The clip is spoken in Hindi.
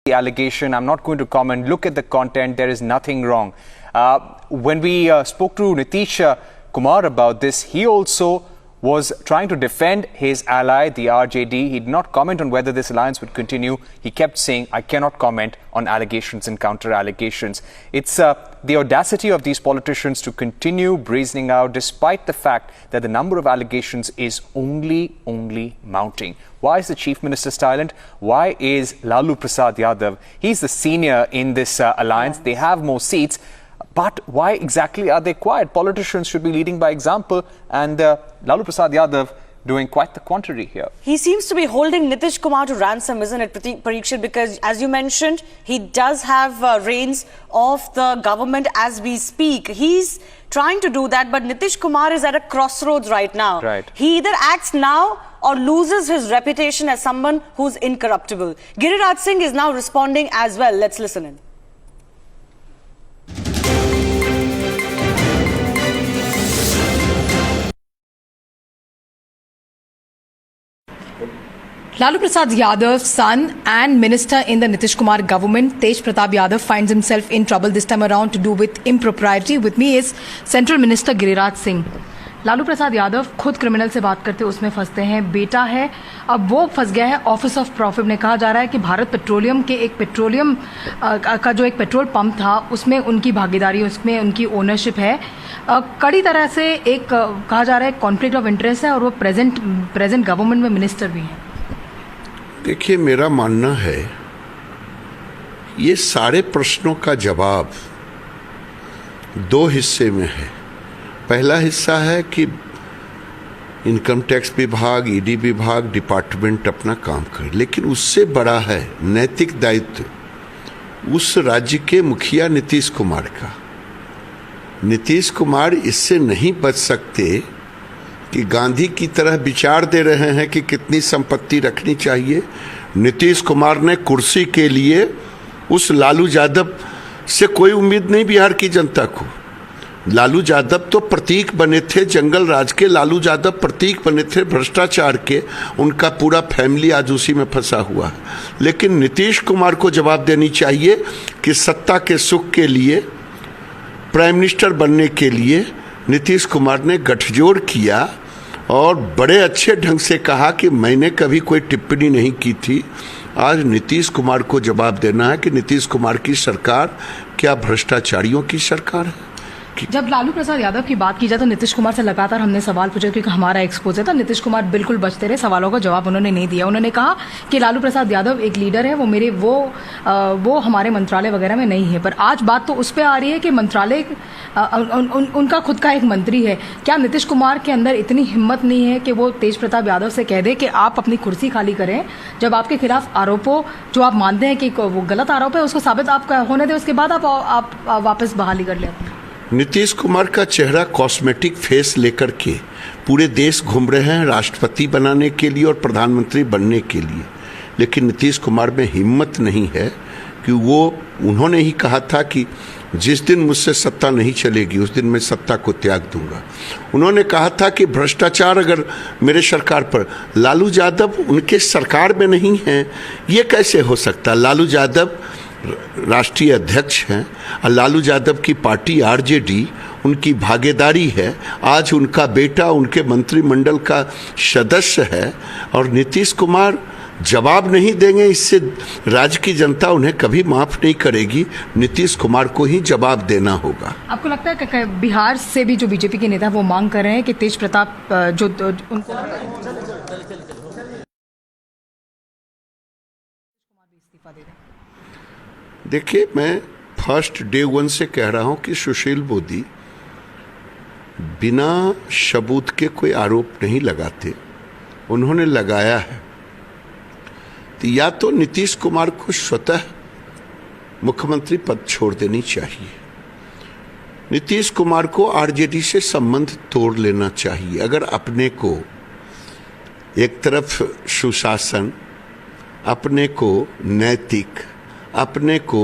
The allegation, I'm not going to comment. Look at the content. There is nothing wrong. When we spoke to Nitish Kumar about this, he also was trying to defend his ally, the RJD. He did not comment on whether this alliance would continue. He kept saying, I cannot comment on allegations and counter-allegations. It's the audacity of these politicians to continue brazening out despite the fact that the number of allegations is only mounting. Why is the Chief Minister silent? Why is Lalu Prasad Yadav? He's the senior in this alliance. They have more seats. But why exactly are they quiet? Politicians should be leading by example, and Lalu Prasad Yadav doing quite the contrary here. He seems to be holding Nitish Kumar to ransom, isn't it, Parikshit? Because as you mentioned, he does have reins of the government as we speak. He's trying to do that, but Nitish Kumar is at a crossroads right now. Right. He either acts now or loses his reputation as someone who's incorruptible. Giriraj Singh is now responding as well. Let's listen in. Lalu Prasad Yadav's son and minister in the Nitish Kumar government, Tej Pratap Yadav, finds himself in trouble this time around to do with impropriety. With me is Central Minister Giriraj Singh. Lalu Prasad Yadav खुद क्रिमिनल से बात करते उसमें फंसते हैं, बेटा है, अब वो फंस गया है ऑफिस ऑफ प्रॉफिट में। कहा जा रहा है कि भारत पेट्रोलियम के एक पेट्रोलियम का जो एक पेट्रोल पंप था उसमें उनकी भागीदारी, उसमें उनकी ओनरशिप है। कड़ी तरह से एक कहा जा रहा है कॉन्फ्लिक्ट ऑफ इंटरेस्ट है और वो प्रेजेंट गवर्नमेंट में मिनिस्टर भी हैं। देखिए, मेरा मानना है ये सारे प्रश्नों का जवाब दो हिस्से में है। पहला हिस्सा है कि इनकम टैक्स विभाग, ईडी विभाग, डिपार्टमेंट अपना काम करे, लेकिन उससे बड़ा है नैतिक दायित्व उस राज्य के मुखिया नीतीश कुमार का। नीतीश कुमार इससे नहीं बच सकते कि गांधी की तरह विचार दे रहे हैं कि कितनी संपत्ति रखनी चाहिए। नीतीश कुमार ने कुर्सी के लिए उस लालू यादव से कोई उम्मीद नहीं बिहार की जनता को। लालू यादव तो प्रतीक बने थे, जंगल राज के लालू यादव प्रतीक बने थे भ्रष्टाचार के। उनका पूरा फैमिली आज उसी में फंसा हुआ है। लेकिन नीतीश कुमार को जवाब देनी चाहिए कि सत्ता के सुख के लिए, प्राइम मिनिस्टर बनने के लिए नीतीश कुमार ने गठजोड़ किया और बड़े अच्छे ढंग से कहा कि मैंने कभी कोई टिप्पणी नहीं की थी। आज नीतीश कुमार को जवाब देना है कि नीतीश कुमार की सरकार क्या भ्रष्टाचारियों की सरकार है। जब लालू प्रसाद यादव की बात की जाए तो नीतीश कुमार से लगातार हमने सवाल पूछे क्योंकि हमारा एक्सपोज था। नीतीश कुमार बिल्कुल बचते रहे, सवालों का जवाब उन्होंने नहीं दिया। उन्होंने कहा कि लालू प्रसाद यादव एक लीडर है, वो हमारे मंत्रालय वगैरह में नहीं है। पर आज बात तो उस पर आ रही है कि मंत्रालय उनका खुद का एक मंत्री है। क्या नीतीश कुमार के अंदर इतनी हिम्मत नहीं है कि वो तेज प्रताप यादव से कह दे कि आप अपनी कुर्सी खाली करें, जब आपके खिलाफ आरोपों जो आप मानते हैं कि वो गलत आरोप है उसको साबित आप होने दें, उसके बाद आप वापस बहाली कर लें। नीतीश कुमार का चेहरा कॉस्मेटिक फेस लेकर के पूरे देश घूम रहे हैं राष्ट्रपति बनाने के लिए और प्रधानमंत्री बनने के लिए, लेकिन नीतीश कुमार में हिम्मत नहीं है कि उन्होंने ही कहा था कि जिस दिन मुझसे सत्ता नहीं चलेगी उस दिन मैं सत्ता को त्याग दूंगा। उन्होंने कहा था कि भ्रष्टाचार अगर मेरे सरकार पर, लालू यादव उनके सरकार में नहीं है, ये कैसे हो सकता। लालू यादव राष्ट्रीय अध्यक्ष हैं और लालू यादव की पार्टी आरजेडी उनकी भागीदारी है। आज उनका बेटा उनके मंत्रिमंडल का सदस्य है और नीतीश कुमार जवाब नहीं देंगे, इससे राज्य की जनता उन्हें कभी माफ नहीं करेगी। नीतीश कुमार को ही जवाब देना होगा। आपको लगता है कि बिहार से भी जो बीजेपी के नेता वो मांग कर रहे हैं कि तेज प्रताप जो उनको इस्तीफा दे दें? देखिए, मैं फर्स्ट डे वन से कह रहा हूं कि सुशील मोदी बिना सबूत के कोई आरोप नहीं लगाते, उन्होंने लगाया है। तो या तो नीतीश कुमार को स्वतः मुख्यमंत्री पद छोड़ देनी चाहिए, नीतीश कुमार को आरजेडी से संबंध तोड़ लेना चाहिए। अगर अपने को एक तरफ सुशासन, अपने को नैतिक, अपने को